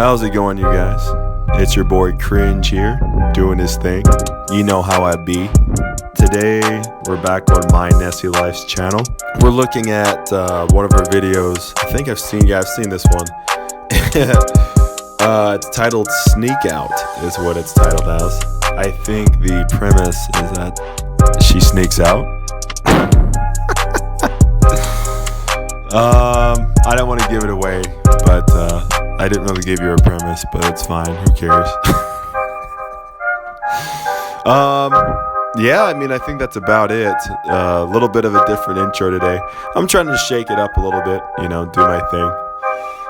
How's it going, you guys? It's your boy Cringe here, doing his thing. You know how I be. Today, we're back on My Nessie Life's channel. We're looking at one of our videos. I think I've seen this one. It's titled Sneak Out, is what it's titled as. I think the premise is that she sneaks out. I don't want to give it away, but I didn't really give you a premise, but it's fine. Who cares? Yeah, I mean, I think that's about it. A little bit of a different intro today. I'm trying to shake it up a little bit, do my thing.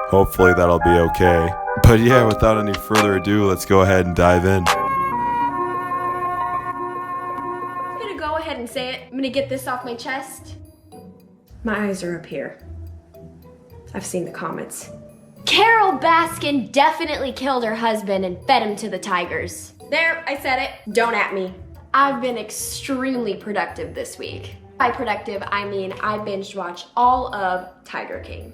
Hopefully that'll be okay. But yeah, without any further ado, let's go ahead and dive in. I'm gonna go ahead and say it. I'm gonna get this off my chest. My eyes are up here. I've seen the comments. Carole Baskin definitely killed her husband and fed him to the tigers. There, I said it. Don't at me. I've been extremely productive this week. By productive, I mean I binge watched all of Tiger King.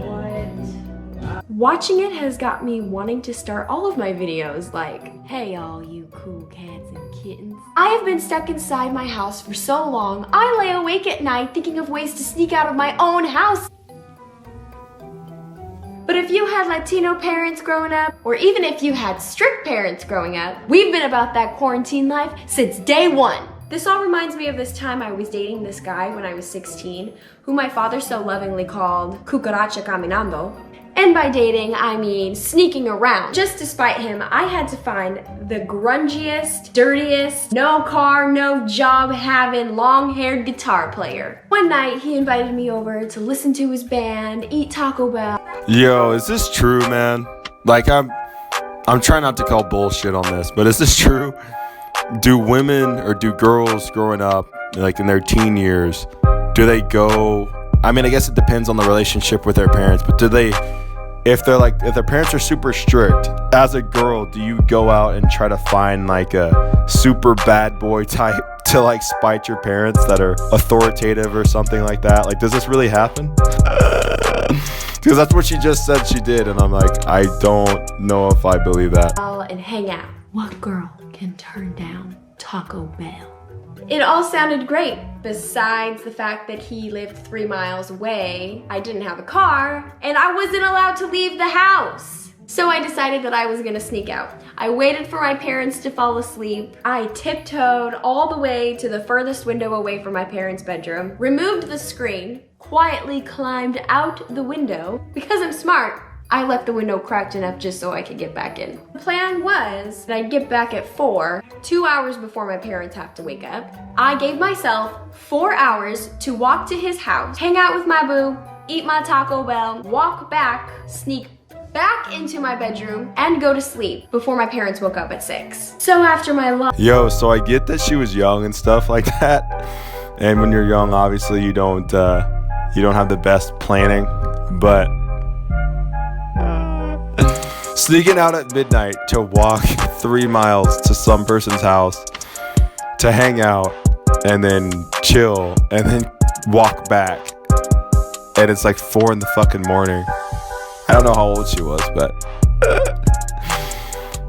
What? Watching it has got me wanting to start all of my videos like, hey all you cool cats and kittens. I have been stuck inside my house for so long, I lay awake at night thinking of ways to sneak out of my own house. But if you had Latino parents growing up, or even if you had strict parents growing up, we've been about that quarantine life since day one. This all reminds me of this time I was dating this guy when I was 16, who my father so lovingly called Cucaracha Caminando. And by dating, I mean sneaking around. Just to spite him, I had to find the grungiest, dirtiest, no car, no job having, long-haired guitar player. One night, he invited me over to listen to his band, eat Taco Bell. Yo, is this true, man? Like, I'm trying not to call bullshit on this, but is this true? Do women or do girls growing up, like in their teen years, do they go, I mean, I guess it depends on the relationship with their parents, but do they, if their parents are super strict, as a girl, do you go out and try to find like a super bad boy type to like spite your parents that are authoritative or something like that? Like, does this really happen? Because that's what she just said she did, and I'm like, I don't know if I believe that. And hang out. What girl can turn down Taco Bell? It all sounded great, besides the fact that he lived 3 miles away, I didn't have a car, and I wasn't allowed to leave the house. So I decided that I was gonna sneak out. I waited for my parents to fall asleep. I tiptoed all the way to the furthest window away from my parents' bedroom, removed the screen, quietly climbed out the window. Because I'm smart, I left the window cracked enough just so I could get back in. The plan was that I'd get back at 4, 2 hours before my parents have to wake up. I gave myself 4 hours to walk to his house, hang out with my boo, eat my Taco Bell, walk back, sneak back into my bedroom, and go to sleep before my parents woke up at 6. So after my Yo, so I get that she was young and stuff like that. And when you're young, obviously you don't have the best planning, but sneaking out at midnight to walk 3 miles to some person's house to hang out and then chill and then walk back, and it's like 4 in the fucking morning. I don't know how old she was, but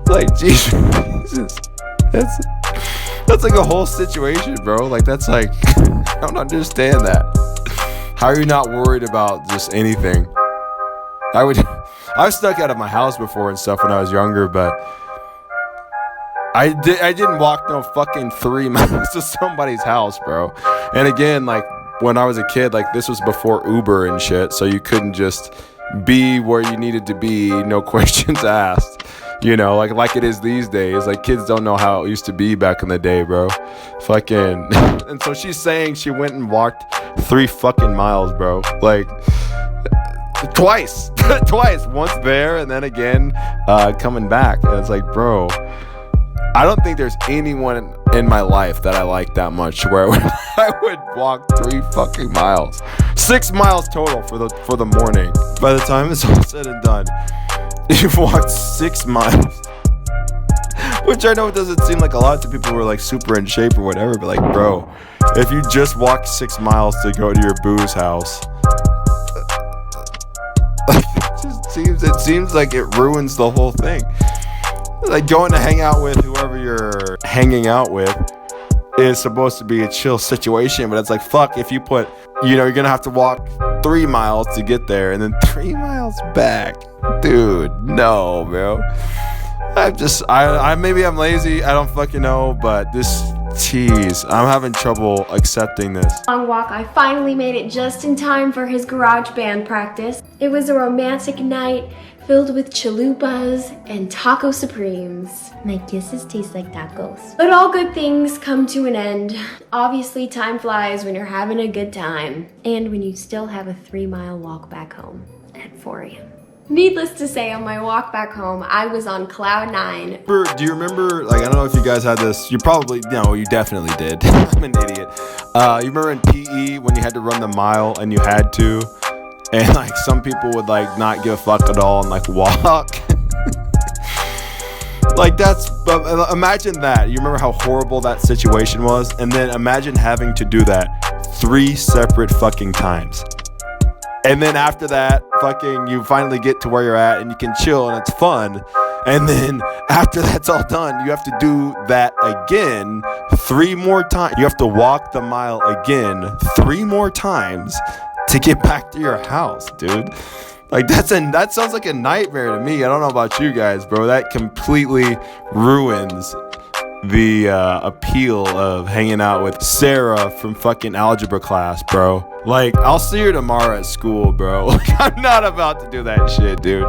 like, Jesus, that's like a whole situation, bro. Like, that's like, I don't understand that. How are you not worried about just anything? I've stuck out of my house before and stuff when I was younger, but I didn't walk no fucking 3 miles to somebody's house, bro. And again, like, when I was a kid, like, this was before Uber and shit, so you couldn't just be where you needed to be, no questions asked, like it is these days. Like, kids don't know how it used to be back in the day, bro. Fucking and so she's saying she went and walked 3 fucking miles, bro. Like, twice once there and then again coming back, and it's like, bro, I don't think there's anyone in my life that I like that much where I would walk 3 fucking miles, 6 miles total for the morning. By the time it's all said and done, you've walked 6 miles, which I know it doesn't seem like a lot to people who are like super in shape or whatever, but like, bro, if you just walked 6 miles to go to your boo's house, just It seems like it ruins the whole thing. Like going to hang out with whoever you're hanging out with is supposed to be a chill situation, but it's like, fuck, if you put, you're gonna have to walk 3 miles to get there and then 3 miles back. Dude, no, bro. Maybe I'm lazy, I don't fucking know, but I'm having trouble accepting this. Long walk, I finally made it just in time for his garage band practice. It was a romantic night filled with chalupas and taco supremes. My kisses taste like tacos. But all good things come to an end. Obviously, time flies when you're having a good time and when you still have a 3-mile walk back home at 4 a.m. Needless to say, on my walk back home, I was on cloud 9. Do you remember, I don't know if you guys had this, you definitely did. I'm an idiot. You remember in PE when you had to run the mile and you had to, and some people would not give a fuck at all and walk. Imagine that. You remember how horrible that situation was? And then imagine having to do that 3 separate fucking times. And then after that, you finally get to where you're at and you can chill and it's fun. And then after that's all done, you have to do that again 3 more times. You have to walk the mile again 3 more times to get back to your house, dude. That sounds like a nightmare to me. I don't know about you guys, bro. That completely ruins the appeal of hanging out with Sarah from fucking algebra class, bro. I'll see her tomorrow at school, bro. I'm not about to do that shit, dude.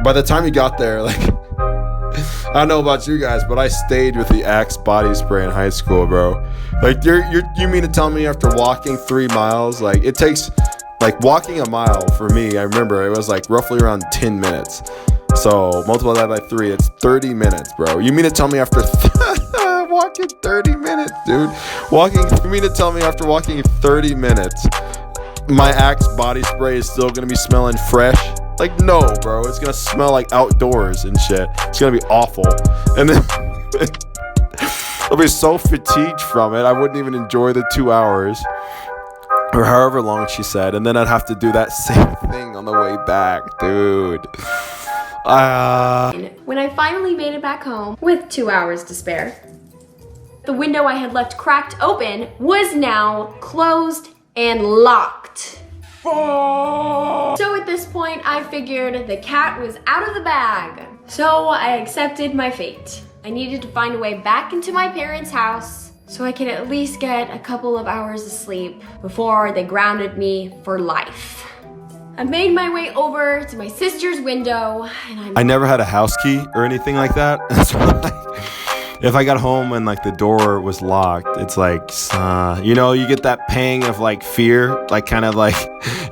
By the time you got there, I don't know about you guys, but I stayed with the Axe body spray in high school, bro. You mean to tell me after walking 3 miles, it takes, walking a mile for me, I remember it was roughly around 10 minutes. So multiply that by 3, it's 30 minutes, bro. You mean to tell me after walking 30 minutes, dude? You mean to tell me after walking 30 minutes, my Axe body spray is still gonna be smelling fresh? No, bro. It's gonna smell like outdoors and shit. It's gonna be awful. And then I'll be so fatigued from it, I wouldn't even enjoy the 2 hours. Or however long she said. And then I'd have to do that same thing on the way back, dude. When I finally made it back home with 2 hours to spare, the window I had left cracked open was now closed and locked. So at this point, I figured the cat was out of the bag. So I accepted my fate. I needed to find a way back into my parents' house so I could at least get a couple of hours of sleep before they grounded me for life. I made my way over to my sister's window and I never had a house key or anything like that. If I got home and the door was locked, it's you get that pang of fear,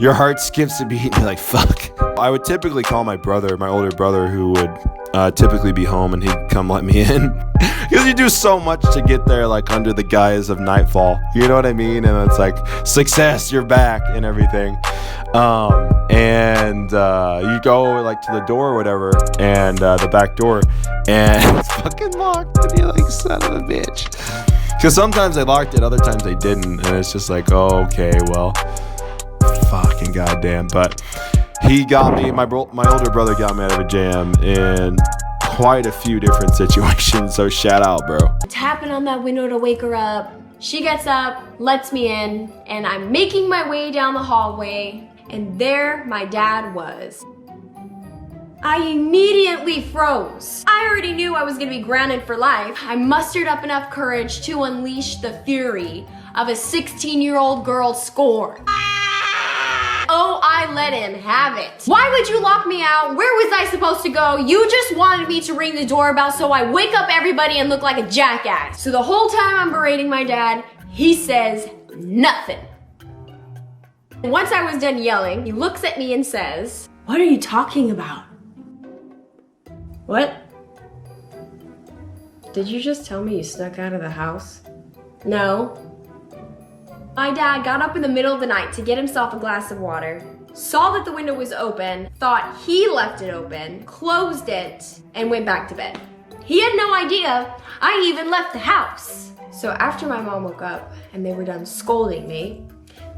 your heart skips a beat and you're fuck. I would typically call my older brother, who would typically be home, and he'd come let me in. Because you do so much to get there, under the guise of nightfall. You know what I mean? And it's success, you're back and everything. And you go to the door or whatever, and the back door, and it's fucking locked, and you're son of a bitch. Because sometimes they locked it, other times they didn't, and it's just oh, okay, well, fucking goddamn. But he got me, my older brother got me out of a jam in quite a few different situations, so shout out, bro. Tapping on that window to wake her up. She gets up, lets me in, and I'm making my way down the hallway, and there my dad was. I immediately froze. I already knew I was gonna be grounded for life. I mustered up enough courage to unleash the fury of a 16-year-old girl's scorn. Oh, I let him have it. Why would you lock me out? Where was I supposed to go? You just wanted me to ring the doorbell so I wake up everybody and look like a jackass. So the whole time I'm berating my dad, he says nothing. Once I was done yelling, he looks at me and says, "What are you talking about?" What? Did you just tell me you snuck out of the house? No. My dad got up in the middle of the night to get himself a glass of water, saw that the window was open, thought he left it open, closed it, and went back to bed. He had no idea I even left the house. So after my mom woke up and they were done scolding me,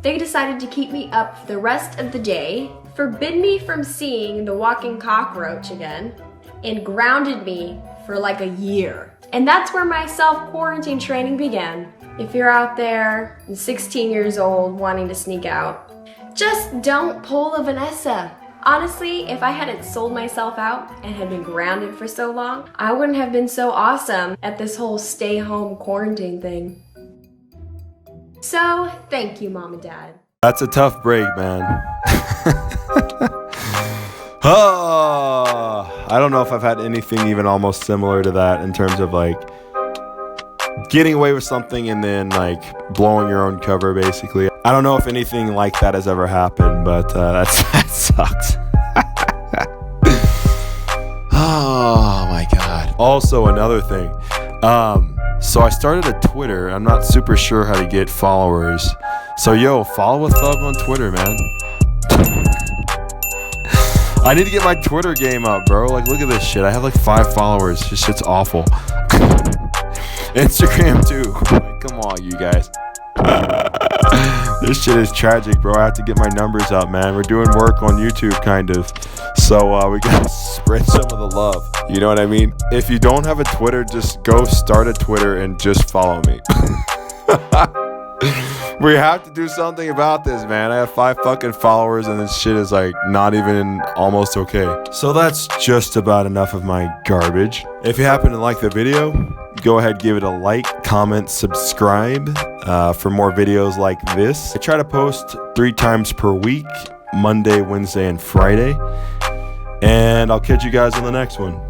they decided to keep me up for the rest of the day forbid me from seeing the walking cockroach again, and grounded me for like a year. And that's where my self-quarantine training began. If you're out there and 16 years old wanting to sneak out, just don't pull a Vanessa. Honestly, if I hadn't sold myself out and had been grounded for so long, I wouldn't have been so awesome at this whole stay-home quarantine thing. So, thank you, Mom and Dad. That's a tough break, man. I don't know if I've had anything even almost similar to that in terms of like getting away with something and then like blowing your own cover, basically. I don't know if anything like that has ever happened, but that sucks. Oh my God. Also, another thing. So I started a Twitter. I'm not super sure how to get followers. So yo, follow a thug on Twitter, man. I need to get my Twitter game up, bro. Like, look at this shit. I have like 5 followers. This shit's awful. Instagram too. Like, come on, you guys. This shit is tragic, bro. I have to get my numbers up, man. We're doing work on YouTube, kind of. So we gotta spread some of the love. You know what I mean? If you don't have a Twitter, just go start a Twitter and just follow me. We have to do something about this, man. I have 5 fucking followers and this shit is like not even almost okay. So that's just about enough of my garbage. If you happen to like the video, go ahead, give it a like, comment, subscribe for more videos like this. I try to post 3 times per week, Monday, Wednesday, and Friday. And I'll catch you guys in the next one.